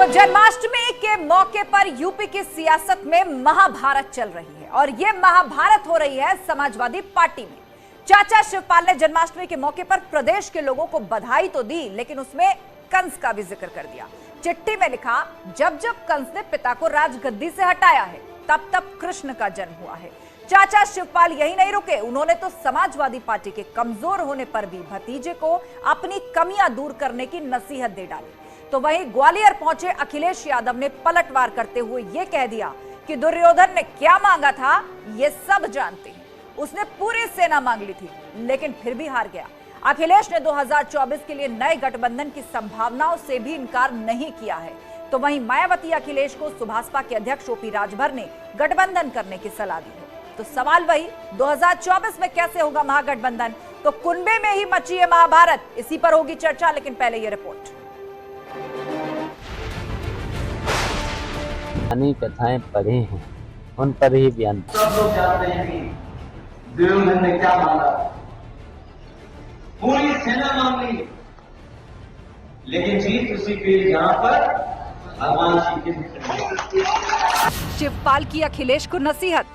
तो जन्माष्टमी के मौके पर यूपी की सियासत में महाभारत चल रही है और ये महाभारत हो रही है समाजवादी पार्टी में। चाचा शिवपाल ने जन्माष्टमी के मौके पर प्रदेश के लोगों को बधाई तो दी, लेकिन उसमें कंस का भी जिक्र कर दिया। चिट्ठी में लिखा, जब जब कंस ने पिता को राजगद्दी से हटाया है, तब तब कृष्ण का जन्म हुआ है। चाचा शिवपाल यही नहीं रुके, उन्होंने तो समाजवादी पार्टी के कमजोर होने पर भी भतीजे को अपनी कमियां दूर करने की नसीहत दे डाली। तो वहीं ग्वालियर पहुंचे अखिलेश यादव ने पलटवार करते हुए यह कह दिया कि दुर्योधन ने क्या मांगा था ये सब जानते हैं। उसने पूरी सेना मांग ली थी, लेकिन फिर भी हार गया। अखिलेश ने 2024 के लिए नए गठबंधन की संभावनाओं से भी इनकार नहीं किया है। तो वहीं मायावती अखिलेश को सुभाषपा के अध्यक्ष ओपी राजभर ने गठबंधन करने की सलाह दी है। तो सवाल वही, 2024 में कैसे होगा महागठबंधन? तो कुनबे में ही मची है महाभारत, इसी पर होगी चर्चा। लेकिन पहले ये रिपोर्ट। पुरानी कथाएं पढ़े हैं, उन पर ही बयान। सब लोग जानते हैं कि दुर्योधन ने क्या मांगा, पूरी सेना मांग ली, लेकिन जीत उसी के जहां पर भगवान श्री कृष्ण। शिवपाल की अखिलेश को नसीहत,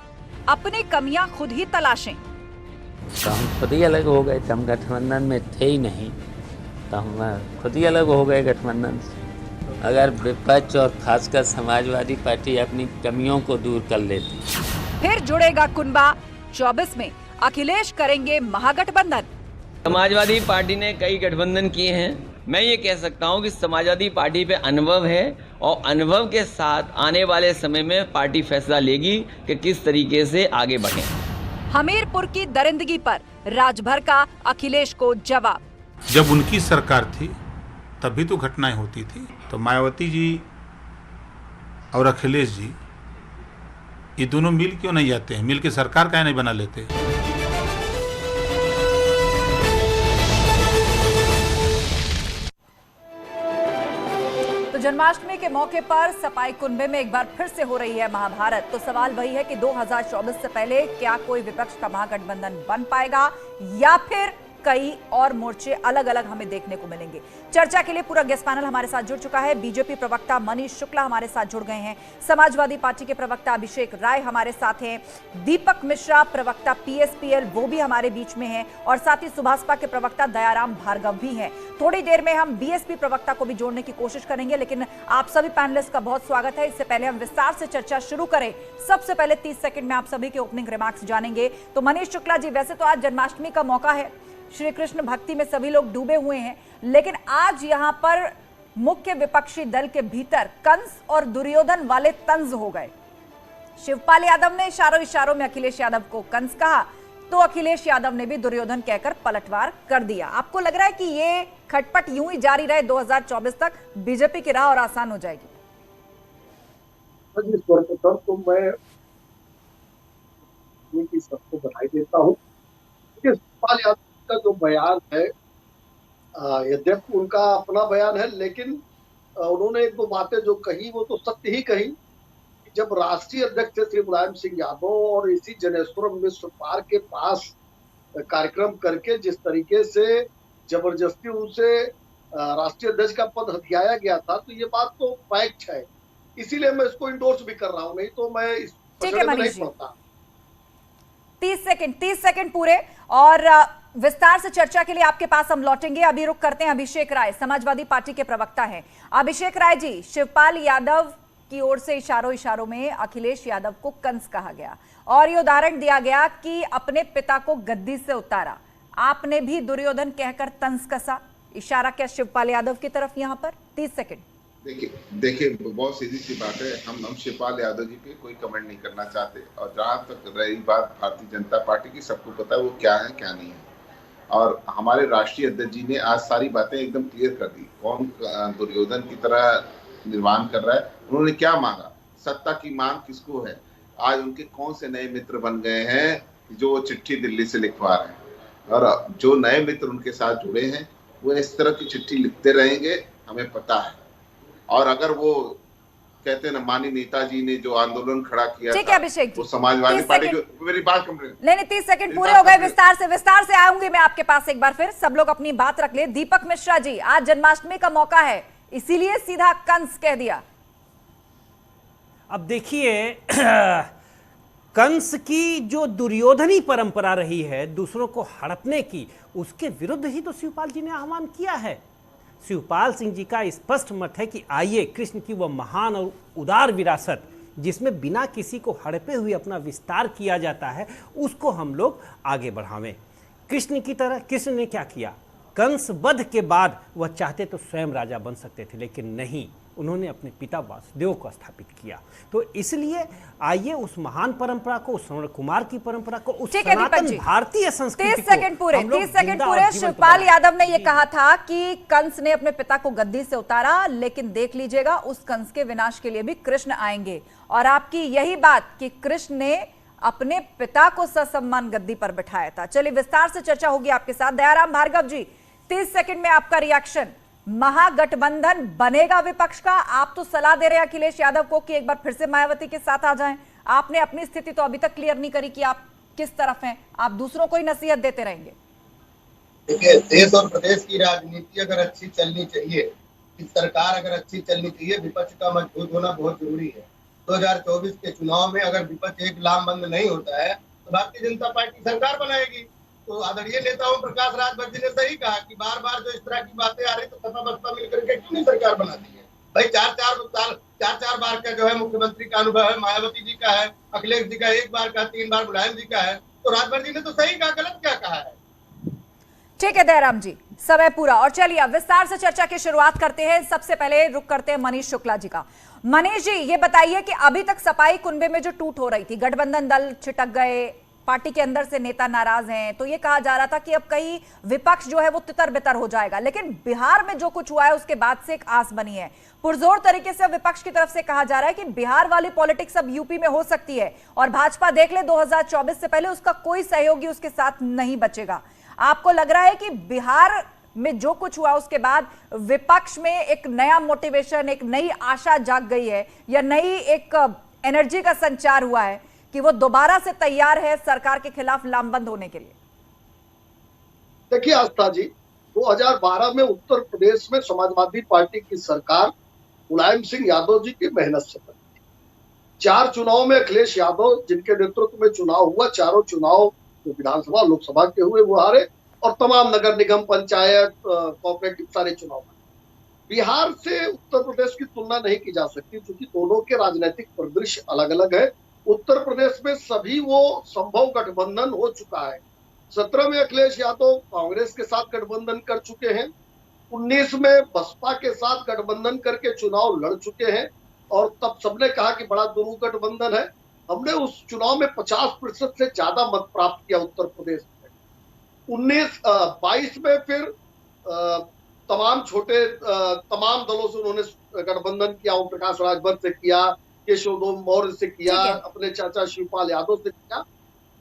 अपनी कमियां खुद ही तलाशें। तो हम खुद ही अलग हो गए, हम गठबंधन में थे ही नहीं, तो हम खुद ही अलग हो गए गठबंधन से। अगर विपक्ष और खासकर समाजवादी पार्टी अपनी कमियों को दूर कर लेती। फिर जुड़ेगा कुनबा। 24 में अखिलेश करेंगे महागठबंधन। समाजवादी पार्टी ने कई गठबंधन किए हैं। मैं ये कह सकता हूं कि समाजवादी पार्टी पे अनुभव है और अनुभव के साथ आने वाले समय में पार्टी फैसला लेगी कि किस तरीके से आगे बढ़े। हमीरपुर की दरिंदगी पर राजभर का अखिलेश को जवाब। जब उनकी सरकार थी तभी तो घटनाएं होती थी। तो मायावती जी और अखिलेश जी ये दोनों मिल क्यों नहीं जाते हैं? मिल के सरकार काहे नहीं बना लेते? तो जन्माष्टमी के मौके पर सपाई कुनबे में एक बार फिर से हो रही है महाभारत। तो सवाल वही है कि 2024 से पहले क्या कोई विपक्ष का महागठबंधन बन पाएगा या फिर कई और मोर्चे अलग अलग हमें देखने को मिलेंगे। चर्चा के लिए पूरा गेस्ट पैनल हमारे साथ जुड़ चुका है। बीजेपी प्रवक्ता मनीष शुक्ला हमारे साथ जुड़ गए हैं, समाजवादी पार्टी के प्रवक्ता अभिषेक राय हमारे साथ हैं, दीपक मिश्रा प्रवक्ता पीएसपीएल वो भी हमारे बीच में हैं, और साथ ही सुभाषपा के प्रवक्ता दयाराम भार्गव भी हैं। थोड़ी देर में हम बीएसपी प्रवक्ता को भी जोड़ने की कोशिश करेंगे, लेकिन आप सभी पैनलिस्ट का बहुत स्वागत है। इससे पहले हम विस्तार से चर्चा शुरू करें, सबसे पहले 30 सेकंड में आप सभी के ओपनिंग रिमार्क्स जानेंगे। तो मनीष शुक्ला जी, वैसे तो आज जन्माष्टमी का मौका है, श्री कृष्ण भक्ति में सभी लोग डूबे हुए हैं, लेकिन आज यहां पर मुख्य विपक्षी दल के भीतर कंस और दुर्योधन वाले तंज हो गए। शिवपाल यादव ने इशारों इशारों में अखिलेश यादव को कंस कहा, तो अखिलेश यादव ने भी दुर्योधन कहकर पलटवार कर दिया। आपको लग रहा है कि ये खटपट यूं ही जारी रहे 2024 तक, बीजेपी की राह और आसान हो जाएगी? तो मैं सबको बधाई देता हूँ। शिवपाल यादव का जो बयान है, यद्यपि उनका अपना बयान है, लेकिन उन्होंने एक दो बातें जो कही वो तो सत्य ही कही। जब राष्ट्रीय अध्यक्ष थे श्री मुलायम सिंह यादव और इसी जनेश्वरम मिश्र पार्क के पास कार्यक्रम करके जिस तरीके से जबरदस्ती उनसे राष्ट्रीय अध्यक्ष का पद हथियाया गया था, तो ये बात तो फैक्ट है। इसीलिए मैं इसको इंडोर्स भी कर रहा हूँ, नहीं तो मैं इस में नहीं पढ़ता। 30 सेकंड पूरे, और विस्तार से चर्चा के लिए आपके पास हम लौटेंगे। अभी रुक करते हैं अभिषेक राय, समाजवादी पार्टी के प्रवक्ता हैं। अभिषेक राय जी, शिवपाल यादव की ओर से इशारों इशारों में अखिलेश यादव को कंस कहा गया और ये उदाहरण दिया गया कि अपने पिता को गद्दी से उतारा। आपने भी दुर्योधन कहकर तंज कसा, इशारा क्या शिवपाल यादव की तरफ? यहाँ पर 30 सेकंड। देखिए बहुत सीधी सी बात है, हम शिवपाल यादव जी पे कोई कमेंट नहीं करना चाहते। और जहाँ तक रही बात भारतीय जनता पार्टी की, सबको पता है वो क्या है क्या नहीं है, और हमारे राष्ट्रीय अध्यक्ष जी ने आज सारी बातें एकदम क्लियर कर दी। कौन दुर्योधन की तरह निर्माण कर रहा है, उन्होंने क्या मांगा, सत्ता की मांग किसको है, आज उनके कौन से नए मित्र बन गए हैं जो चिट्ठी दिल्ली से लिखवा रहे हैं, और जो नए मित्र उनके साथ जुड़े हैं वो इस तरह की चिट्ठी लिखते रहेंगे, हमें पता है। और अगर वो कहते हैं ना, माननीय नेताजी ने जो आंदोलन खड़ा किया ठीक है अभिषेक जी, वो समाजवादी पार्टी की, मेरी बात कंप्लीट नहीं 30 सेकंड पूरे हो गए। विस्तार से आऊंगी मैं आपके पास एक बार फिर, सब लोग अपनी बात रख ले। दीपक मिश्रा जी, आज जन्माष्टमी का मौका है, इसीलिए सीधा कंस कह दिया। अब देखिए कंस की जो दुर्योधनी परंपरा रही है दूसरों को हड़पने की, उसके विरुद्ध ही तो शिवपाल जी ने आह्वान किया है। शिवपाल सिंह जी का स्पष्ट मत है कि आइए कृष्ण की वह महान और उदार विरासत जिसमें बिना किसी को हड़पे हुए अपना विस्तार किया जाता है, उसको हम लोग आगे बढ़ावें। कृष्ण की तरह कृष्ण ने क्या किया, कंस वध के बाद वह चाहते तो स्वयं राजा बन सकते थे, लेकिन नहीं, उन्होंने अपने पिता वासुदेव को स्थापित किया। तो इसलिए आइए उस महान परंपरा को, उस श्रवण कुमार की परंपरा को, उस सनातन भारतीय संस्कृति 30 सेकंड पूरे शिवपाल यादव ने यह कहा था कि कंस ने अपने पिता को गद्दी से उतारा, लेकिन देख लीजिएगा उस कंस के विनाश के लिए भी कृष्ण आएंगे। और आपकी यही बात कि कृष्ण ने अपने पिता को ससम्मान गद्दी पर बिठाया था। चलिए विस्तार से चर्चा होगी आपके साथ। दयाराम भार्गव जी, 30 सेकंड में आपका रिएक्शन। महागठबंधन बनेगा विपक्ष का? आप तो सलाह दे रहे हैं अखिलेश यादव को कि एक बार फिर से मायावती के साथ आ जाएं। आपने अपनी स्थिति तो अभी तक क्लियर नहीं करी कि आप किस तरफ हैं। आप दूसरों को ही नसीहत देते रहेंगे। देखिए, देश और प्रदेश की राजनीति अगर अच्छी चलनी चाहिए, इस सरकार अगर अच्छी चलनी चाहिए, विपक्ष का मजबूत होना बहुत जरूरी है। 2024 के चुनाव में अगर विपक्ष एक लामबंद नहीं होता है तो भारतीय जनता पार्टी सरकार बनाएगी। तो आदरणीय नेता ओम प्रकाश राजभर जी ने सही कहा कि बार बार जो इस तरह की बातें आ रही तो सपा बसपा मिलकर के क्यों नहीं सरकार बनाती है। भाई चार बार का जो है मुख्यमंत्री का अनुभव है, मायावती जी का है, अखिलेश जी का 1 बार का, 3 बार मुलायम जी का है। तो राजभर जी ने तो सही कहा, गलत क्या कहा है। ठीक है दयाराम जी, समय पूरा। और चलिए अब विस्तार से चर्चा की शुरुआत करते हैं। सबसे पहले रुक करते हैं मनीष शुक्ला जी का। मनीष जी, ये बताइए कि अभी तक सपाई कुनबे में जो टूट हो रही थी, गठबंधन दल छिटक गए, पार्टी के अंदर से नेता नाराज हैं, तो ये कहा जा रहा था कि अब कहीं विपक्ष जो है वो तितर बितर हो जाएगा, लेकिन बिहार में जो कुछ हुआ है उसके बाद से एक आस बनी है। पुरजोर तरीके से विपक्ष की तरफ से कहा जा रहा है कि बिहार वाली पॉलिटिक्स अब यूपी में हो सकती है और भाजपा देख ले 2024 से पहले उसका कोई सहयोगी उसके साथ नहीं बचेगा। आपको लग रहा है कि बिहार में जो कुछ हुआ उसके बाद विपक्ष में एक नया मोटिवेशन, एक नई आशा जाग गई है, या नई एक एनर्जी का संचार हुआ है कि वो दोबारा से तैयार है सरकार के खिलाफ लामबंद होने के लिए? देखिए आस्था जी, 2012 में उत्तर प्रदेश में समाजवादी पार्टी की सरकार मुलायम सिंह यादव जी की मेहनत से बनी। 4 चुनाव में अखिलेश यादव जिनके नेतृत्व में चुनाव हुआ, चारों चुनाव जो विधानसभा लोकसभा के हुए वो हारे, और तमाम नगर निगम, पंचायत, कोऑपरेटिव सारे चुनाव। बिहार से उत्तर प्रदेश की तुलना नहीं की जा सकती क्योंकि दोनों के राजनीतिक परिदृश्य अलग अलग है। उत्तर प्रदेश में सभी वो संभव गठबंधन हो चुका है। 17 में अखिलेश यादव कांग्रेस के साथ गठबंधन कर चुके हैं, 19 में बसपा के साथ गठबंधन करके चुनाव लड़ चुके हैं, और तब सबने कहा कि बड़ा दुरू गठबंधन है। हमने उस चुनाव में 50% से ज्यादा मत प्राप्त किया उत्तर प्रदेश में। 22 में फिर तमाम दलों से उन्होंने गठबंधन किया। ओम प्रकाश राजभर से किया, केशव मौर्य से किया, अपने चाचा शिवपाल यादव से किया,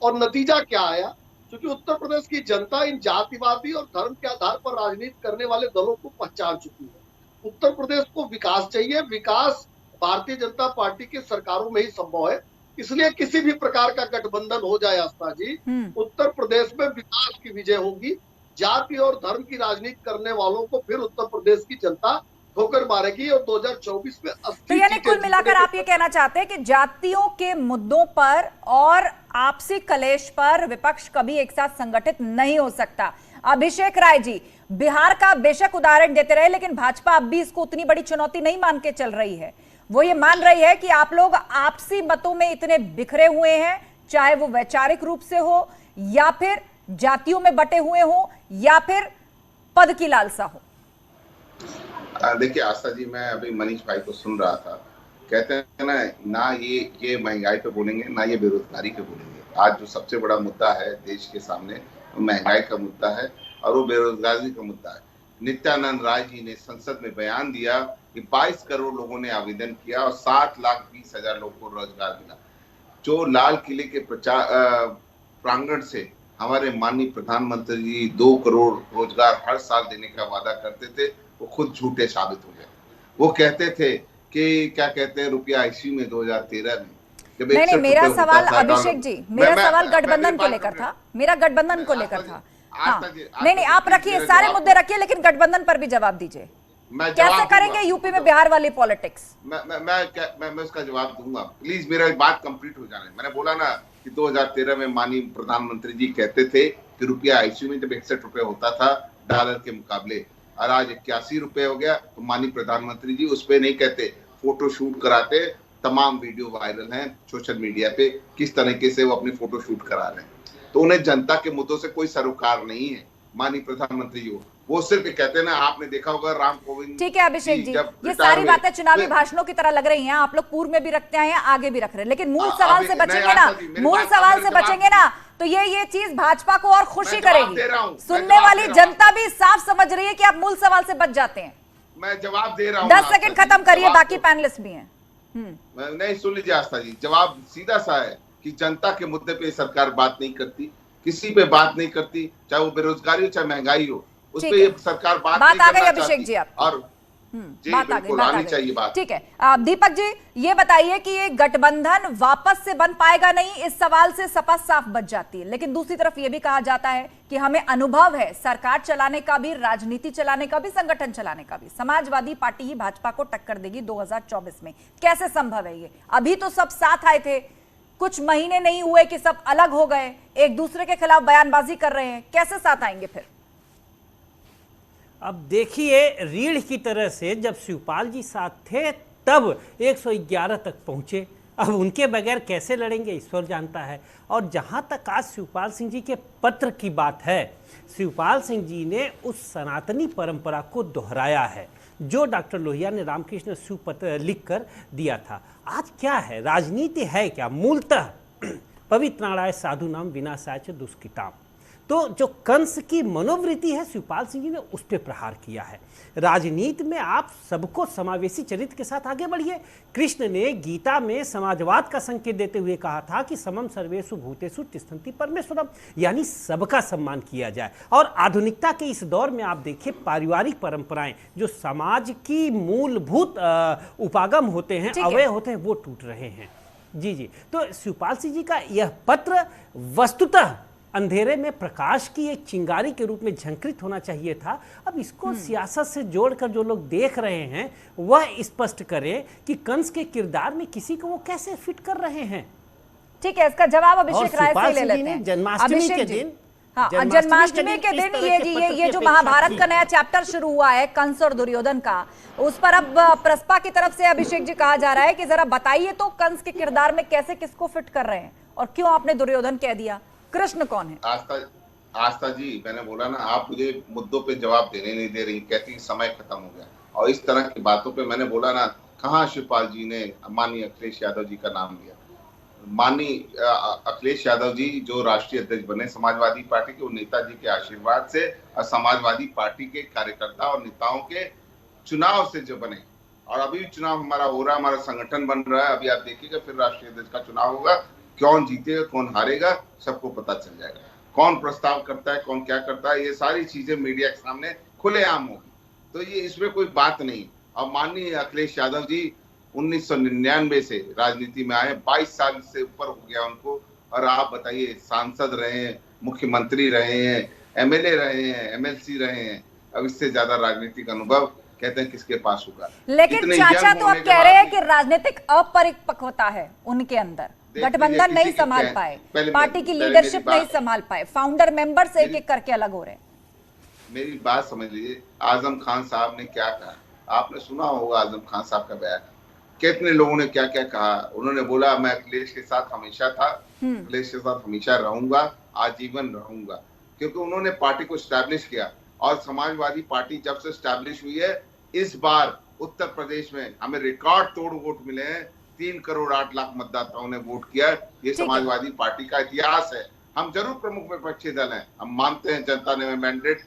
और नतीजा क्या आया? क्योंकि उत्तर प्रदेश की जनता इन जातिवादी और धर्म के आधार पर राजनीति करने वाले दलों को पहचान चुकी है। उत्तर प्रदेश को विकास चाहिए, विकास भारतीय जनता पार्टी की सरकारों में ही संभव है। इसलिए किसी भी प्रकार का गठबंधन हो जाए आस्था जी, उत्तर प्रदेश में विकास की विजय होगी। जाति और धर्म की राजनीति करने वालों को फिर उत्तर प्रदेश की जनता ठोकर मारेगी और 2024 में तो यानी कुल मिलाकर आप ये कहना चाहते हैं कि जातियों के मुद्दों पर और आपसी कलेश पर विपक्ष कभी एक साथ संगठित नहीं हो सकता। अभिषेक राय जी, बिहार का बेशक उदाहरण देते रहे, लेकिन भाजपा अब भी इसको उतनी बड़ी चुनौती नहीं मान के चल रही है। वो ये मान रही है कि आप लोग आपसी मतों में इतने बिखरे हुए हैं, चाहे वो वैचारिक रूप से हो, या फिर जातियों में बटे हुए हो, या फिर पद की लालसा हो। देखिए आस्था जी, मैं अभी मनीष भाई को सुन रहा था, कहते हैं ना ये महंगाई पे बोलेंगे, ना ये बेरोजगारी पे बोलेंगे। आज जो सबसे बड़ा मुद्दा है देश के सामने वो महंगाई का मुद्दा है और वो बेरोजगारी का मुद्दा है। नित्यानंद राय जी ने संसद में बयान दिया कि 22 करोड़ लोगों ने आवेदन किया और 7,20,000 लोगों को रोजगार मिला। जो लाल किले के प्रांगण से हमारे माननीय प्रधानमंत्री जी 2 करोड़ रोजगार हर साल देने का वादा करते थे, वो खुद झूठे साबित हो गए। वो कहते थे कि क्या कहते हैं, रुपया इसी में 2013 में जब नहीं, मेरा सवाल अभिषेक जी, मेरा सवाल गठबंधन को लेकर था। मेरा गठबंधन को लेकर था। हाँ, नहीं, आप रखिए, सारे मुद्दे रखिए, लेकिन गठबंधन पर भी जवाब दीजिए। मैं कैसे करेंगे यूपी में बिहार वाली पॉलिटिक्स? मैं उसका जवाब दूंगा। प्लीज मेरा बात कंप्लीट हो जाने। मैंने बोला ना कि 2013 में माननीय प्रधानमंत्री जी कहते थे कि रुपया आईसीयू में जब 61 रुपए होता था डॉलर के मुकाबले, और आज 81 रुपए हो गया, तो माननीय प्रधानमंत्री जी उस पे नहीं कहते, फोटो शूट कराते। तमाम वीडियो वायरल हैं सोशल मीडिया पे, किस तरीके से वो अपनी फोटो शूट करा रहे हैं। तो उन्हें जनता के मुद्दों से कोई सरोकार नहीं है माननीय प्रधानमंत्री जी। वो सिर्फ कहते हैं ना, आपने देखा होगा राम कोविंद। ठीक है अभिषेक जी, ये सारी बातें चुनावी भाषणों की तरह लग रही हैं। आप लोग पूर्व में भी रखते हैं, आगे भी रख रहे हैं, लेकिन मूल सवाल से बचेंगे ना, मूल सवाल से बचेंगे ना, तो ये चीज भाजपा को और खुशी करेगी। सुनने वाली जनता भी साफ समझ रही है कि आप मूल सवाल से बच जाते हैं। मैं जवाब दे रहा हूँ, 10 सेकंड खत्म करिए, बाकी पैनलिस्ट भी हैं। नहीं, सुन लीजिए आस्था जी, जवाब सीधा सा है कि जनता के मुद्दे पे सरकार बात नहीं करती, किसी पे बात नहीं करती, चाहे वो बेरोजगारी हो चाहे महंगाई हो, उस पे ये सरकार बात नहीं आ गई करना अभिषेक जी आप। और बात आ गई, चाहिए बात। ठीक है दीपक जी, ये बताइए कि ये गठबंधन वापस से बन पाएगा नहीं, इस सवाल से सपा साफ बच जाती है, लेकिन दूसरी तरफ ये भी कहा जाता है कि हमें अनुभव है सरकार चलाने का भी, राजनीति चलाने का भी, संगठन चलाने का भी। समाजवादी पार्टी ही भाजपा को टक्कर देगी 2024 में। कैसे संभव है ये? अभी तो सब साथ आए थे, कुछ महीने नहीं हुए कि सब अलग हो गए, एक दूसरे के खिलाफ बयानबाजी कर रहे हैं, कैसे साथ आएंगे फिर? अब देखिए, रीढ़ की तरह से जब शिवपाल जी साथ थे तब 111 तक पहुंचे, अब उनके बगैर कैसे लड़ेंगे ईश्वर जानता है। और जहां तक आज शिवपाल सिंह जी के पत्र की बात है, शिवपाल सिंह जी ने उस सनातनी परंपरा को दोहराया है जो डॉक्टर लोहिया ने रामकृष्ण शिव पत्र लिख कर दिया था। आज क्या है, राजनीति है क्या? मूलतः पवित्राणाय साधु नाम विनाशाय च दुष्कृताम। तो जो कंस की मनोवृत्ति है, शिवपाल सिंह जी ने उस पर प्रहार किया है। राजनीति में आप सबको समावेशी चरित्र के साथ आगे बढ़िए। कृष्ण ने गीता में समाजवाद का संकेत देते हुए कहा था कि समम सर्वेषु भूतेषु तिष्ठन्ति परमेश्वरम, यानी सबका सम्मान किया जाए। और आधुनिकता के इस दौर में आप देखिए, पारिवारिक परंपराएं जो समाज की मूलभूत उपागम होते हैं, अवयव होते हैं, वो टूट रहे हैं। जी, तो शिवपाल सिंह जी का यह पत्र वस्तुतः अंधेरे में प्रकाश की एक चिंगारी के रूप में झंकृत होना चाहिए था। अब इसको सियासत से जोड़कर जो लोग देख रहे हैं वह स्पष्ट करें कि कंस के किरदार में किसी को वो कैसे फिट कर रहे हैं। ठीक है, इसका जवाब अभिषेक राय से ले लेते हैं। जन्माष्टमी के दिन, हाँ, जन्माष्टमी के दिन ये जो महाभारत का नया चैप्टर शुरू हुआ है कंस और दुर्योधन का, उस पर अब प्रसपा की तरफ से अभिषेक जी कहा जा रहा है कि जरा बताइए तो कंस के किरदार में कैसे किसको फिट कर रहे हैं, और क्यों आपने दुर्योधन कह दिया? कृष्ण कौन है? आस्था जी, मैंने बोला ना, आप मुझे मुद्दों पे जवाब देने नहीं दे रही, कहती समय खत्म हो गया। और इस तरह की बातों पे मैंने बोला ना, कहाँ शिवपाल जी ने माननीय अखिलेश यादव जी का नाम लिया। माननीय अखिलेश यादव जी जो राष्ट्रीय अध्यक्ष बने समाजवादी पार्टी के, नेताजी के आशीर्वाद से और समाजवादी पार्टी के कार्यकर्ता और नेताओं के चुनाव से जो बने, और अभी चुनाव हमारा हो रहा है, हमारा संगठन बन रहा है। अभी आप देखिएगा, फिर राष्ट्रीय अध्यक्ष का चुनाव होगा, कौन जीतेगा कौन हारेगा सबको पता चल जाएगा। कौन प्रस्ताव करता है, कौन क्या करता है, ये सारी चीजें मीडिया के सामने खुलेआम होगी, तो ये इसमें कोई बात नहीं। और माननीय अखिलेश यादव जी 1999 से राजनीति में आए, 22 साल से ऊपर हो गया उनको, और आप बताइए, सांसद रहे हैं, मुख्यमंत्री रहे हैं, एमएलए रहे हैं, एमएलसी रहे हैं। अब इससे ज्यादा राजनीतिक अनुभव कहते हैं किसके पास होगा? लेकिन चाचा तो आप कह रहे हैं कि राजनीतिक अपरिपक्वता है उनके अंदर, गठबंधन नहीं संभाल पाए, पार्टी की लीडरशिप नहीं संभाल पाए, फाउंडर मेंबर्स एक एक करके अलग हो रहे हैं। मेरी बात समझ लीजिए, आजम खान साहब ने क्या कहा, आपने सुना होगा आजम खान साहब का बयान। कितने लोगों ने क्या क्या कहा, उन्होंने बोला मैं अखिलेश के साथ हमेशा था, अखिलेश के साथ हमेशा रहूंगा, आजीवन रहूंगा, क्योंकि उन्होंने पार्टी को स्टैब्लिश किया। और समाजवादी पार्टी जब से स्टैब्लिश हुई है, इस बार उत्तर प्रदेश में हमें रिकॉर्ड तोड़ वोट मिले हैं, 3 करोड़ 8 लाख मतदाताओं ने वोट किया। ये समाजवादी पार्टी का इतिहास है। हम जरूर प्रमुख विपक्षी दल हैं, हम मानते हैं जनता ने मैंडेट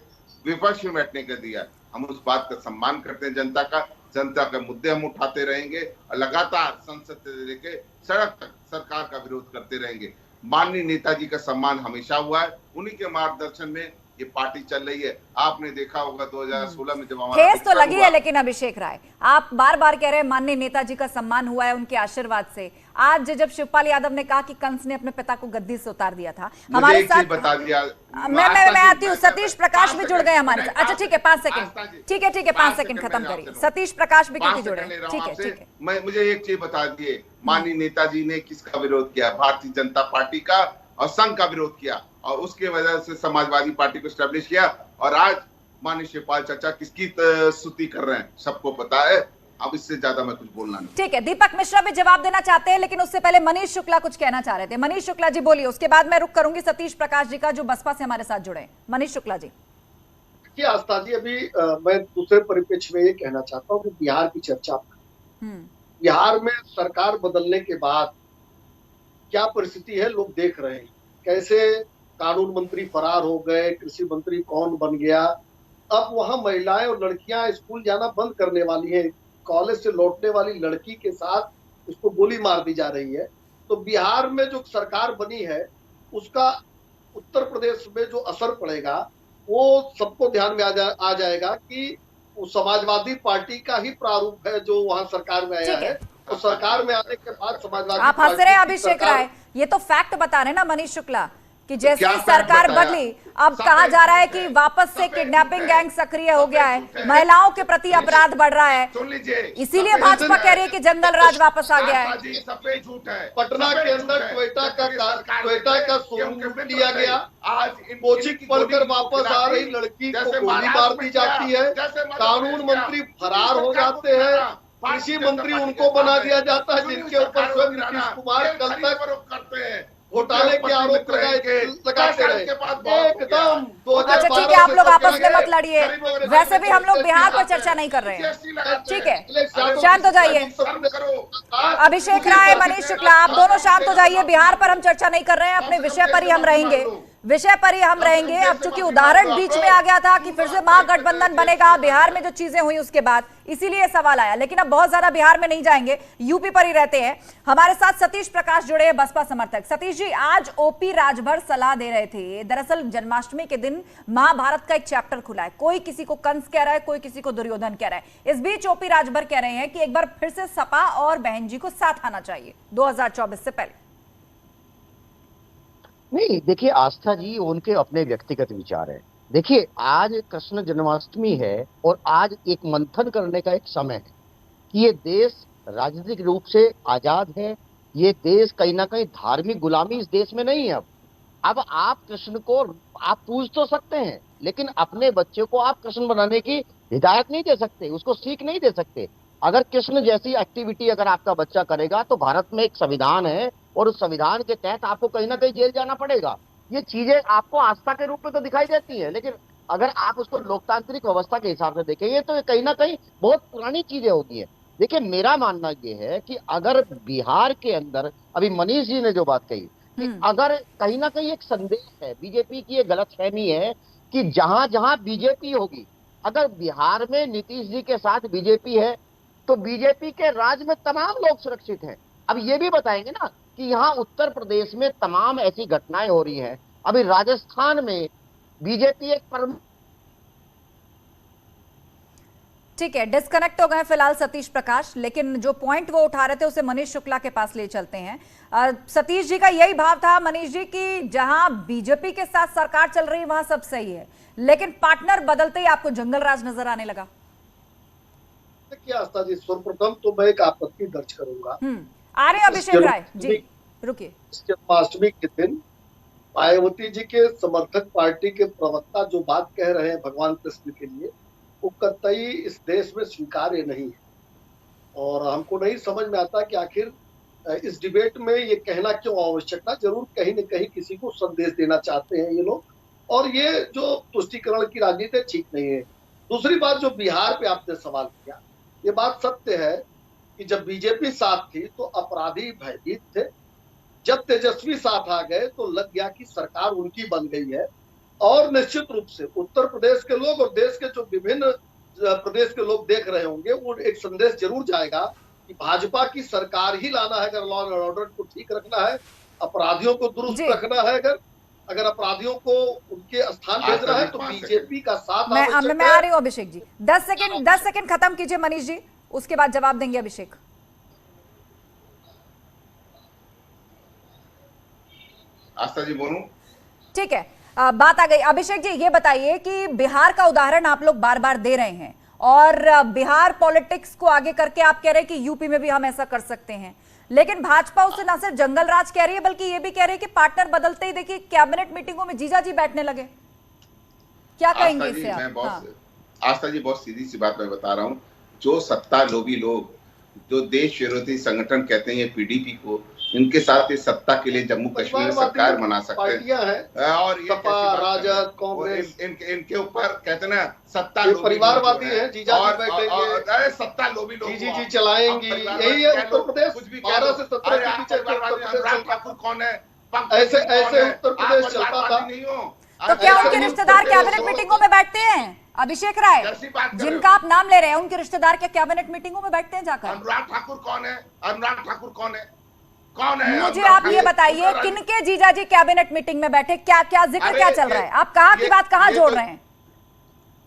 विपक्ष में बैठने का दिया, हम उस बात का सम्मान करते हैं जनता का, जनता के मुद्दे हम उठाते रहेंगे और लगातार संसद से लेके सड़क तक सरकार का विरोध करते रहेंगे। माननीय नेताजी का सम्मान हमेशा हुआ है, उन्हीं के मार्गदर्शन में ये पार्टी चल रही है। आपने देखा होगा 2016 में जब हमारा ठेस तो लगी है, लेकिन अभिषेक राय आप बार बार कह रहे हैं माननीय नेताजी का सम्मान हुआ है उनके आशीर्वाद से। आज जब शिवपाल यादव ने कहा कि कंस ने अपने पिता को गद्दी से उतार दिया था, हमारे साथ बता दिया, मैं आती हूँ, सतीश प्रकाश भी जुड़ गए हमारे साथ। अच्छा ठीक है, 5 सेकंड, ठीक है 5 सेकंड खत्म करिए। सतीश प्रकाश भी क्योंकि जुड़े, ठीक है। मुझे एक चीज बता दिए, माननीय नेताजी ने किसका विरोध किया? भारतीय जनता पार्टी का और संघ का विरोध किया, और उसके वजह से समाजवादी पार्टी को स्टैब्लिश किया। और आज माननीय शिवपाल चाचा किसकी स्तुति कर रहे हैं सबको पता है। अब इससे ज्यादा मैं कुछ बोलना नहीं। ठीक है, दीपक मिश्रा भी जवाब देना चाहते हैं, लेकिन उससे पहले मनीष शुक्ला कुछ कहना चाह रहे थे। मनीष शुक्ला जी बोलिए, उसके बाद मैं रुक करूंगी सतीश प्रकाश जी का जो बसपा से हमारे साथ जुड़े। मनीष शुक्ला जी। आस्था जी, अभी मैं दूसरे परिप्रेक्ष्य में ये कहना चाहता हूँ कि बिहार की चर्चा, बिहार में सरकार बदलने के बाद क्या परिस्थिति है लोग देख रहे हैं। कैसे कानून मंत्री फरार हो गए, कृषि मंत्री कौन बन गया। अब वहां महिलाएं और लड़कियां स्कूल जाना बंद करने वाली हैं। कॉलेज से लौटने वाली लड़की के साथ उसको गोली मार दी जा रही है। तो बिहार में जो सरकार बनी है उसका उत्तर प्रदेश में जो असर पड़ेगा वो सबको ध्यान में आ जाएगा कि वो समाजवादी पार्टी का ही प्रारूप है जो वहां सरकार में आया है। तो सरकार में आने के बाद समाजवादी आप हंस रहे हैं अभिषेक राय, ये तो फैक्ट बता रहे हैं ना मनीष शुक्ला कि जैसे सरकार बदली अब कहा जा रहा है कि वापस से किडनैपिंग गैंग सक्रिय हो गया है, महिलाओं के प्रति अपराध बढ़ रहा है, इसीलिए भाजपा कह रही है कि जंगल राज वापस आ गया है। पटना के अंदर टोयोटा का शोरूम लिया गया, आज कोचिंग पढ़कर वापस आ रही लड़की को गोली मार दी जाती है, कानून मंत्री फरार हो जाते हैं, कृषि मंत्री उनको बना दिया जाता है जिनके ऊपर स्वयं नीतीश कुमार कल तक करते हैं घोटाले के आरोप लगाते रहे। एकदम 2012। अच्छा ठीक है, आप लोग आपस में मत लड़िए, वैसे भी हम लोग बिहार पर चर्चा नहीं कर रहे हैं, ठीक है, शांत हो जाइए। अभिषेक राय, मनीष शुक्ला, आप दोनों शांत हो जाइए। बिहार पर हम चर्चा नहीं कर रहे हैं, अपने विषय पर ही हम रहेंगे, विषय पर ही हम रहेंगे। अब चूंकि उदाहरण बीच में आ गया था कि फिर से महागठबंधन बनेगा बिहार में जो चीजें हुई उसके बाद, इसीलिए सवाल आया। लेकिन अब बहुत ज्यादा बिहार में नहीं जाएंगे, यूपी पर ही रहते हैं। हमारे साथ सतीश प्रकाश जुड़े हैं, बसपा समर्थक। सतीश जी, आज ओपी राजभर सलाह दे रहे थे। दरअसल जन्माष्टमी के दिन महाभारत का एक चैप्टर खुला है, कोई किसी को कंस कह रहा है, कोई किसी को दुर्योधन कह रहा है। इस बीच ओपी राजभर कह रहे हैं कि एक बार फिर से सपा और बहन जी को साथ आना चाहिए 2024 से पहले। नहीं, देखिए आस्था जी, उनके अपने व्यक्तिगत विचार है। देखिए, आज कृष्ण जन्माष्टमी है और आज एक मंथन करने का एक समय है कि ये देश राजनीतिक रूप से आजाद है, ये देश कहीं ना कहीं धार्मिक गुलामी इस देश में नहीं है। अब आप कृष्ण को आप पूज तो सकते हैं, लेकिन अपने बच्चे को आप कृष्ण बनाने की हिदायत नहीं दे सकते, उसको सीख नहीं दे सकते। अगर कृष्ण जैसी एक्टिविटी अगर आपका बच्चा करेगा तो भारत में एक संविधान है और उस संविधान के तहत आपको कहीं ना कहीं जेल जाना पड़ेगा। ये चीजें आपको आस्था के रूप में तो दिखाई देती हैं, लेकिन अगर आप उसको लोकतांत्रिक व्यवस्था के हिसाब से देखेंगे तो कहीं ना कहीं बहुत पुरानी चीजें होगी हैं। देखिए, मेरा मानना ये है कि अगर बिहार के अंदर, अभी मनीष जी ने जो बात कही कि अगर कहीं ना कहीं एक संदेश है, बीजेपी की एक गलतफहमी है कि जहां जहां बीजेपी होगी, अगर बिहार में नीतीश जी के साथ बीजेपी है तो बीजेपी के राज में तमाम लोग सुरक्षित हैं। अब ये भी बताएंगे ना कि यहाँ उत्तर प्रदेश में तमाम ऐसी घटनाएं हो रही हैं। अभी राजस्थान में बीजेपी एक प्रमुख, ठीक है, डिस्कनेक्ट हो गए फिलहाल सतीश प्रकाश, लेकिन जो पॉइंट वो उठा रहे थे उसे मनीष शुक्ला के पास ले चलते हैं। सतीश जी का यही भाव था मनीष जी कि जहां बीजेपी के साथ सरकार चल रही है वहां सब सही है, लेकिन पार्टनर बदलते ही आपको जंगल राज नजर आने लगा। क्या आस्था जी, सर्वप्रथम तो मैं एक आपत्ति दर्ज करूंगा। आ रहे अभिषेक राय जी, रुकिए। जन्माष्टमी के दिन मायावती जी के समर्थक पार्टी के प्रवक्ता जो बात कह रहे हैं भगवान कृष्ण के लिए, वो कतई इस देश में स्वीकार्य नहीं है। और हमको नहीं समझ में आता कि आखिर इस डिबेट में ये कहना क्यों आवश्यक था। जरूर कहीं न कहीं किसी को संदेश देना चाहते हैं ये लोग, और ये जो तुष्टीकरण की राजनीति ठीक नहीं है। दूसरी बात, जो बिहार पे आपने सवाल किया, ये बात सत्य है कि जब बीजेपी साथ थी तो अपराधी भयभीत थे, जब तेजस्वी साथ आ गए तो लग गया कि सरकार उनकी बन गई है। और निश्चित रूप से उत्तर प्रदेश के लोग और देश के जो विभिन्न प्रदेश के लोग देख रहे होंगे, वो एक संदेश जरूर जाएगा कि भाजपा की सरकार ही लाना है अगर लॉ एंड ऑर्डर को ठीक रखना है, अपराधियों को दुरुस्त रखना है, अगर अगर अपराधियों को उनके स्थान भेज रहा है तो बीजेपी का साथ मैं आ रही हूँ अभिषेक जी, 10 सेकंड खत्म कीजिए मनीष जी, उसके बाद जवाब देंगे अभिषेक। आस्था जी बोलूं? ठीक है, बात आ गई। अभिषेक जी ये बताइए कि बिहार का उदाहरण आप लोग बार बार दे रहे हैं और बिहार पॉलिटिक्स को आगे करके आप कह रहे हैं कि यूपी में भी हम ऐसा कर सकते हैं, लेकिन भाजपा उससे ना सिर्फ जंगल राज कह रही है बल्कि ये भी कह रही है कि पार्टनर बदलते ही देखिए कैबिनेट मीटिंगों में जीजा जी बैठने लगे। क्या कहेंगे इससे आप? आस्था जी बहुत सीधी सी बात मैं बता रहा हूँ, जो सत्ता लोभी लोग जो देश विरोधी संगठन कहते हैं पीडीपी को, इनके साथ इस सत्ता के लिए जम्मू कश्मीर में सरकार बना सकते हैं और ये राजद कांग्रेस इनके ऊपर कहते हैं ना सत्ता परिवारवादी है, जीजा जी बैठेंगे, सत्ता लोभी लोग जी चलाएंगी, यही है उत्तर प्रदेश। 12 से 17 के बीच अनुराग ठाकुर कौन है? ऐसे उत्तर प्रदेश चलता था। नहीं हो तो क्या उनके रिश्तेदार कैबिनेट मीटिंगों में बैठते हैं? अभिषेक राय, जिनका आप नाम ले रहे हैं, उनके रिश्तेदार क्या कैबिनेट मीटिंगों में बैठते हैं जाकर? अनुराग ठाकुर कौन है? अनुराग ठाकुर कौन है? कौन है? मुझे आप ये बताइए किनके जीजा जी कैबिनेट मीटिंग में बैठे, क्या क्या जिक्र क्या चल रहा है? आप कहाँ की बात कहाँ जोड़ रहे हैं?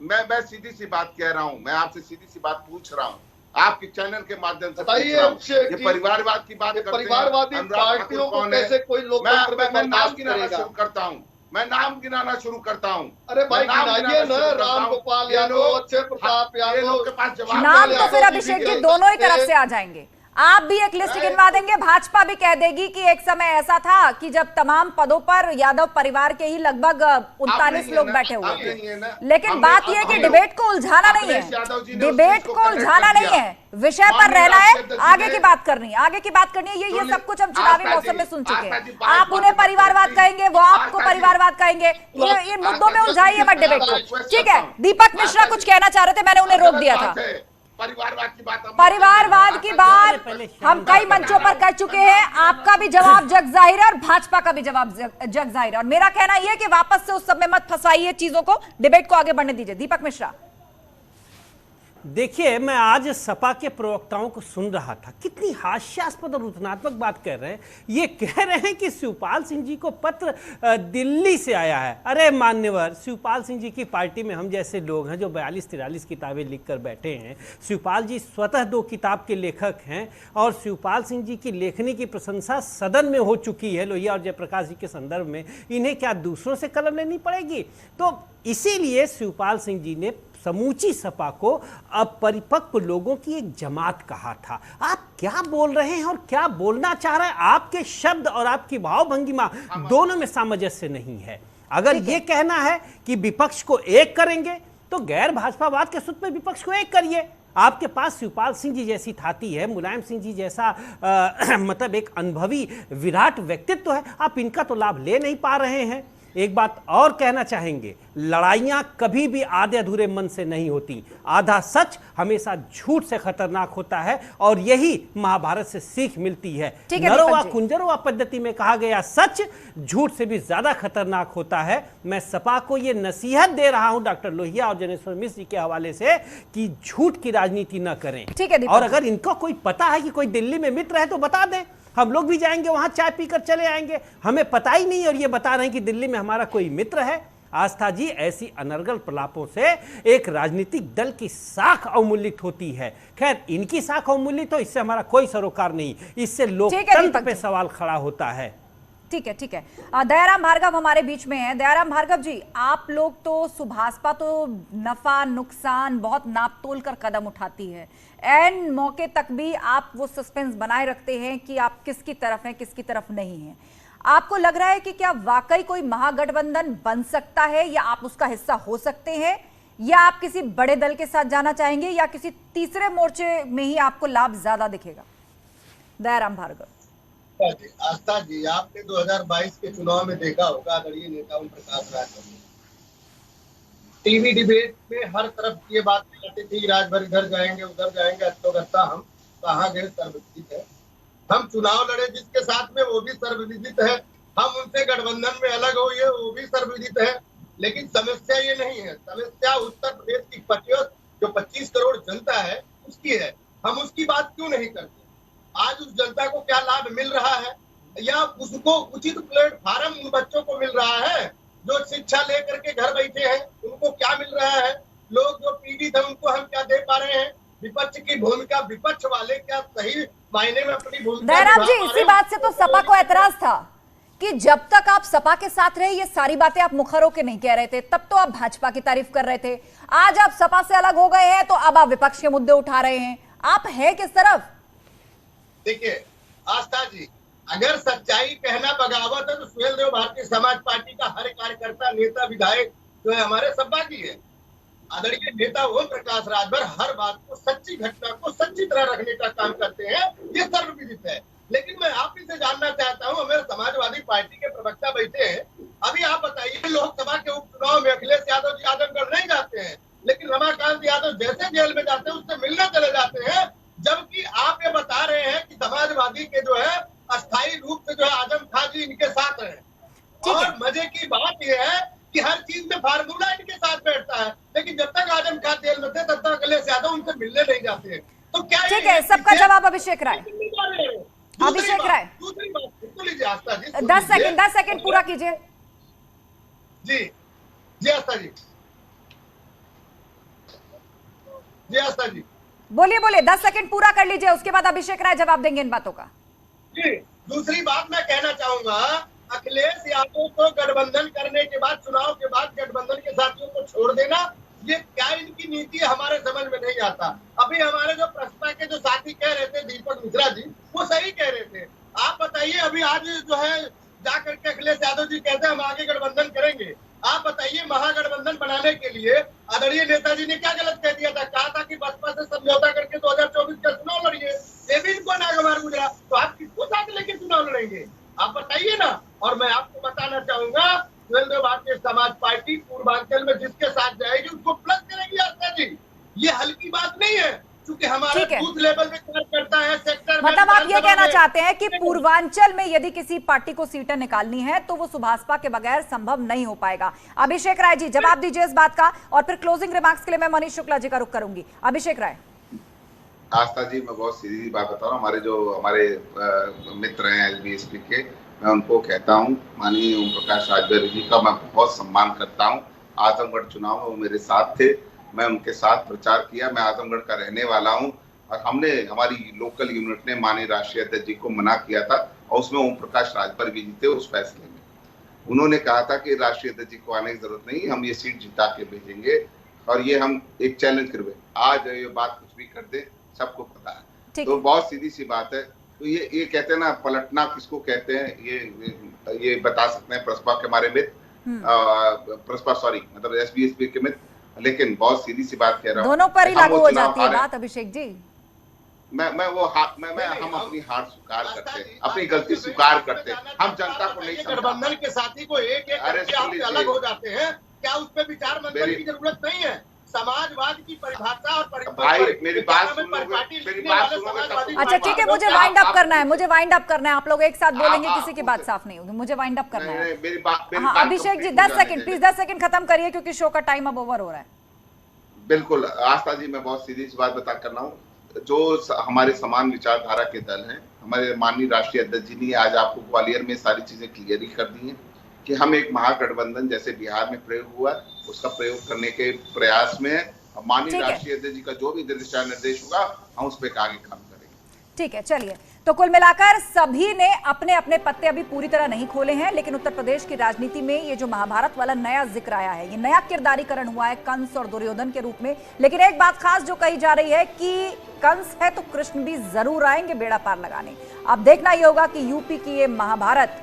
मैं सीधी सी बात कह रहा हूँ, मैं आपसे सीधी सी बात पूछ रहा हूँ, आपके चैनल के माध्यम से बताइए। ये परिवारवाद की बात करते हैं, परिवारवादी पार्टियों को कैसे कोई लोग मैं नाम गिनाना शुरू करता हूँ, मैं नाम गिनाना शुरू करता हूँ। अरे भाई गिनाइए ना, राम गोपाल यादव, अक्षय प्रताप यादव के पास जवाब नाम तो फिर अभिषेक जी दोनों ही तरफ से आ जाएंगे। आप भी एक लिस्ट गिनवा देंगे, भाजपा भी कह देगी कि एक समय ऐसा था कि जब तमाम पदों पर यादव परिवार के ही लगभग 39 लोग बैठे हुए थे। लेकिन बात यह है कि डिबेट को उलझाना नहीं है, डिबेट को उलझाना नहीं है, विषय पर रहना है, आगे की बात करनी है, आगे की बात करनी है। ये सब कुछ हम चुनावी मौसम में सुन चुके हैं। आप उन्हें परिवारवाद कहेंगे, वो आपको परिवारवाद कहेंगे, ये मुद्दों में उलझाइए मत डिबेट को। ठीक है, दीपक मिश्रा कुछ कहना चाह रहे थे, मैंने उन्हें रोक दिया था। परिवारवाद की बात हम कई मंचों पर कर चुके हैं, आपका भी जवाब जग जाहिर है और भाजपा का भी जवाब जग जाहिर है, और मेरा कहना यह है कि वापस से उस सब में मत फंसाइए चीजों को, डिबेट को आगे बढ़ने दीजिए। दीपक मिश्रा, देखिए, मैं आज सपा के प्रवक्ताओं को सुन रहा था, कितनी हास्यास्पद और रचनात्मक बात कर रहे हैं। ये कह रहे हैं कि शिवपाल सिंह जी को पत्र दिल्ली से आया है। अरे मान्यवर, शिवपाल सिंह जी की पार्टी में हम जैसे लोग हैं जो 42-43 किताबें लिखकर बैठे हैं। शिवपाल जी स्वतः 2 किताब के लेखक हैं और शिवपाल सिंह जी की लेखनी की प्रशंसा सदन में हो चुकी है लोहिया और जयप्रकाश जी के संदर्भ में। इन्हें क्या दूसरों से कलम लेनी पड़ेगी? तो इसीलिए शिवपाल सिंह जी ने समूची सपा को अपरिपक्व लोगों की एक जमात कहा था। आप क्या बोल रहे हैं और क्या बोलना चाह रहे हैं? आपके शब्द और आपकी भावभंगिमा दोनों में सामंजस्य नहीं है। अगर ये कहना है कि विपक्ष को एक करेंगे तो गैर भाजपावाद के सूत्र में विपक्ष को एक करिए। आपके पास शिवपाल सिंह जी जैसी थाती है, मुलायम सिंह जी जैसा मतलब एक अनुभवी विराट व्यक्तित्व है, आप इनका तो लाभ ले नहीं पा रहे हैं। एक बात और कहना चाहेंगे, लड़ाइयां कभी भी आधे अधूरे मन से नहीं होती। आधा सच हमेशा झूठ से खतरनाक होता है और यही महाभारत से सीख मिलती है। नरोवा कुंजरोवा पद्धति में कहा गया सच झूठ से भी ज्यादा खतरनाक होता है। मैं सपा को यह नसीहत दे रहा हूं डॉक्टर लोहिया और जनेश्वर मिश्र जी के हवाले से कि झूठ की राजनीति न करें। और अगर इनको कोई पता है कि कोई दिल्ली में मित्र है तो बता दें, हम लोग भी जाएंगे वहां, चाय पीकर चले आएंगे। हमें पता ही नहीं और ये बता रहे हैं कि दिल्ली में हमारा कोई मित्र है। आस्था जी, ऐसी अनर्गल प्रलापों से एक राजनीतिक दल की साख अवमूल्यित होती है। खैर, इनकी साख अवमूल्यित हो इससे हमारा कोई सरोकार नहीं, इससे लोकतंत्र पे सवाल खड़ा होता है। ठीक है, ठीक है। दयाराम भार्गव हमारे बीच में है। दयाराम भार्गव जी, आप लोग तो सुभाषपा तो नफा नुकसान बहुत नाप तोल कर कदम उठाती है, एन मौके तक भी आप वो सस्पेंस बनाए रखते हैं कि आप किसकी तरफ हैं किसकी तरफ नहीं हैं। आपको लग रहा है कि क्या वाकई कोई महागठबंधन बन सकता है या आप उसका हिस्सा हो सकते हैं, या आप किसी बड़े दल के साथ जाना चाहेंगे, या किसी तीसरे मोर्चे में ही आपको लाभ ज्यादा दिखेगा? दयाराम भार्गव। आस्था जी, आपने 2022 के चुनाव में देखा होगा, आदरणीय नेता ओम प्रकाश राजभर टीवी डिबेट में हर तरफ ये बात करती थी, राजभर इधर जाएंगे उधर जाएंगे, अत्तोगत्ता हम कहाँ गए, सर्वविदित है। हम चुनाव लड़े जिसके साथ में वो भी सर्वविदित है, हम उनसे गठबंधन में अलग हुए वो भी सर्वविदित है। लेकिन समस्या ये नहीं है, समस्या उत्तर प्रदेश की 25 करोड़ जनता है उसकी है। हम उसकी बात क्यों नहीं करते? आज उस जनता को क्या लाभ मिल रहा है? या उसको उचित प्लेटफार्म उन बच्चों को मिल रहा है जो शिक्षा लेकर के घर बैठे हैं? उनको क्या मिल रहा है? लोग जो पीड़ित है उनको हम क्या दे पा रहे हैं? विपक्ष की भूमिका, विपक्ष वाले क्या सही मायने में अपनी भूमिका? दयाराम जी, इसी बात से तो सपा को एतराज था कि जब तक आप सपा के साथ रहे ये सारी बातें आप मुखर होकर नहीं कह रहे थे, तब तो आप भाजपा की तारीफ कर रहे थे। आज आप सपा से अलग हो गए हैं तो अब आप विपक्ष के मुद्दे उठा रहे हैं। आप है किस तरफ? देखिए आस्था जी, अगर सच्चाई कहना बगावत है तो सुहेल देव भारतीय समाज पार्टी का हर कार्यकर्ता, नेता, विधायक जो है हमारे सपा की है। आदरणीय नेता ओम प्रकाश राजभर हर बात को, सच्ची घटना को सच्ची तरह रखने का काम करते हैं, ये सर्वविदित है। लेकिन मैं आप ही से जानना चाहता हूँ, हमारे समाजवादी पार्टी के प्रवक्ता बैठे हैं, अभी आप बताइए लोकसभा के उपचुनाव में अखिलेश यादव जी आजमगढ़ नहीं जाते हैं, लेकिन रमाकांत यादव जैसे जेल में जाते हैं उससे मिलने चले जाते हैं, जबकि आप ये बता रहे हैं कि समाजवादी के जो है अस्थायी रूप से जो है आजम खान जी इनके साथ हैं। और मजे की बात यह है कि हर चीज में फार्मूला इनके साथ बैठता है, लेकिन जब तक आजम खान जेल में थे तब तक अखिलेश यादव उनसे मिलने नहीं जाते हैं। तो क्या ठीक है, सबका जवाब अभिषेक राय। अभिषेक राय, दूसरी बात सुन लीजिए आस्था जी, 10 सेकंड पूरा कीजिए। जी जी आस्था जी, जी आस्था जी, बोलिए 10 सेकंड पूरा कर लीजिए, उसके बाद अभिषेक राय जवाब देंगे इन बातों का। जी, दूसरी बात मैं कहना चाहूंगा, अखिलेश यादव को गठबंधन करने के बाद, चुनाव के बाद गठबंधन के साथियों को छोड़ देना, ये क्या इनकी नीति है हमारे समझ में नहीं आता। अभी हमारे जो प्रस्ताव के जो साथी कह रहे थे, दीपक मिश्रा जी, वो सही कह रहे थे। आप बताइए, अभी आज जो है जाकर के अखिलेश यादव जी कहते हैं हम आगे गठबंधन करेंगे। आप बताइए, महागठबंधन बनाने के लिए आदरणीय नेताजी ने क्या गलत कह दिया था? कहा था कि बसपा से समझौता करके 2024 का चुनाव लड़िए, ये भी इनको नागवार गुजरा, तो आप किसको साथ लेके चुनाव लड़ेंगे? आप बताइए ना। और मैं आपको बताना चाहूंगा, भारतीय समाज पार्टी पूर्वांचल में जिसके साथ जाएगी उसको प्लस करेगी आस्था जी, ये हल्की बात नहीं है, क्योंकि हमारे बूथ लेवल पे कार्य करता है, सेक्टर मतलब आप ये कहना चाहते हैं कि पूर्वांचल में यदि किसी पार्टी को सीटें निकालनी है तो वो सुभाषपा के बगैर संभव नहीं हो पाएगा। अभिषेक राय जी जवाब दीजिए इस बात का, और फिर क्लोजिंग रिमार्क्स के लिए मैं मनीष शुक्ला जी का रुख करूंगी। अभिषेक राय। आस्था जी, मैं बहुत सीधी बात बता रहा हूँ, हमारे मित्र हैं एलबीएसपी के, मैं उनको कहता हूँ, माननीय ओम प्रकाश राजभर जी का मैं बहुत सम्मान करता हूँ। आजमगढ़ चुनाव में वो मेरे साथ थे, मैं उनके साथ प्रचार किया, मैं आजमगढ़ का रहने वाला हूं, और हमने, हमारी लोकल यूनिट ने माननीय राष्ट्रीय अध्यक्ष जी को मना किया था, और उसमें ओम प्रकाश राजभर भी जीते उस फैसले में। उन्होंने कहा था कि राष्ट्रीय अध्यक्ष जी को आने की जरूरत नहीं, हम ये सीट जिता के भेजेंगे, और ये हम एक चैलेंज करवे। आज ये बात कुछ भी कर दे, सबको पता है। तो बहुत सीधी सी बात है। तो ये कहते हैं ना, पलटना किसको कहते हैं, ये बता सकते हैं प्रसपा के हमारे मित्र, प्रसपा सॉरी मतलब एसबीएसपी के मित्र, लेकिन बहुत सीधी सी बात कह रहा हूँ, दोनों पर ही लागू हो जाती है बात। अभिषेक जी, हम अपनी हार स्वीकार करते हैं, अपनी गलती स्वीकार करते हैं, हम जनता को नहीं। गठबंधन के साथी को एक अलग हो जाते हैं, क्या उस पर विचार मंथन की जरूरत नहीं है? समाजवाद की परिभाषा और भाई मेरी बात सुनो। अच्छा ठीक है, मुझे वाइंड अप करना है, आप लोग एक साथ बोलेंगे, किसी की बात साफ नहीं होगी, मुझे वाइंड अप करना है। Abhishek ji 10 second please, 10 second खत्म करिए क्योंकि शो का टाइम अब ओवर हो रहा है। बिल्कुल आस्था जी, मैं बहुत सीधी सी बात बता कर रहा हूँ, जो हमारे समान विचारधारा के दल हैं, हमारे माननीय राष्ट्रीय अध्यक्ष जी ने आज आपको ग्वालियर में सारी चीजें क्लियर कर दी हैं कि हम एक महागठबंधन जैसे बिहार में प्रयोग हुआ उसका प्रयोग करने के प्रयास में है। माननीय राष्ट्रीय अध्यक्ष जी का जो भी दिशा निर्देश होगा हम उस पर आगे काम करेंगे। ठीक है, चलिए, तो कुल मिलाकर सभी ने अपने अपने पत्ते अभी पूरी तरह नहीं खोले हैं, लेकिन उत्तर प्रदेश की राजनीति में ये जो महाभारत वाला नया जिक्र आया है, ये नया किरदारीकरण हुआ है कंस और दुर्योधन के रूप में। लेकिन एक बात खास जो कही जा रही है कि कंस है तो कृष्ण भी जरूर आएंगे बेड़ा पार लगाने। अब देखना ही होगा कि यूपी की ये महाभारत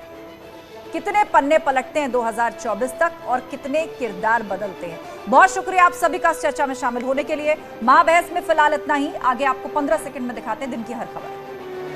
कितने पन्ने पलटते हैं 2024 तक और कितने किरदार बदलते हैं। बहुत शुक्रिया आप सभी का इस चर्चा में शामिल होने के लिए। महाबहस में फिलहाल इतना ही, आगे आपको 15 सेकंड में दिखाते हैं दिन की हर खबर।